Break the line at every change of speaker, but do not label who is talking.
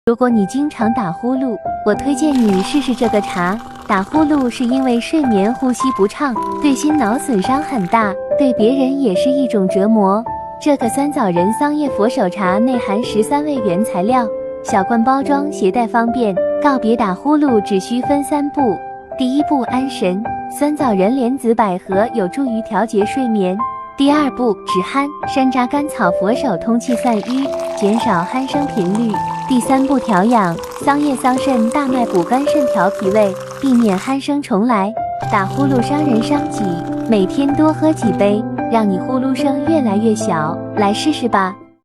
如果你经常打呼噜，我推荐你试试这个茶。打呼噜是因为睡眠呼吸不畅，对心脑损伤很大，对别人也是一种折磨。这个酸枣仁桑叶佛手茶内含13味原材料，小罐包装，携带方便。告别打呼噜只需分3步。第1步，安神。酸枣仁、莲子、百合有助于调节睡眠。第2步，止鼾。山楂、甘草、佛手通气散瘀，减少鼾声频率。第3步，调养。桑叶、桑葚、大麦补肝肾、调脾胃，避免鼾声重来。打呼噜伤人伤己，每天多喝几杯，让你呼噜声越来越小。来试试吧。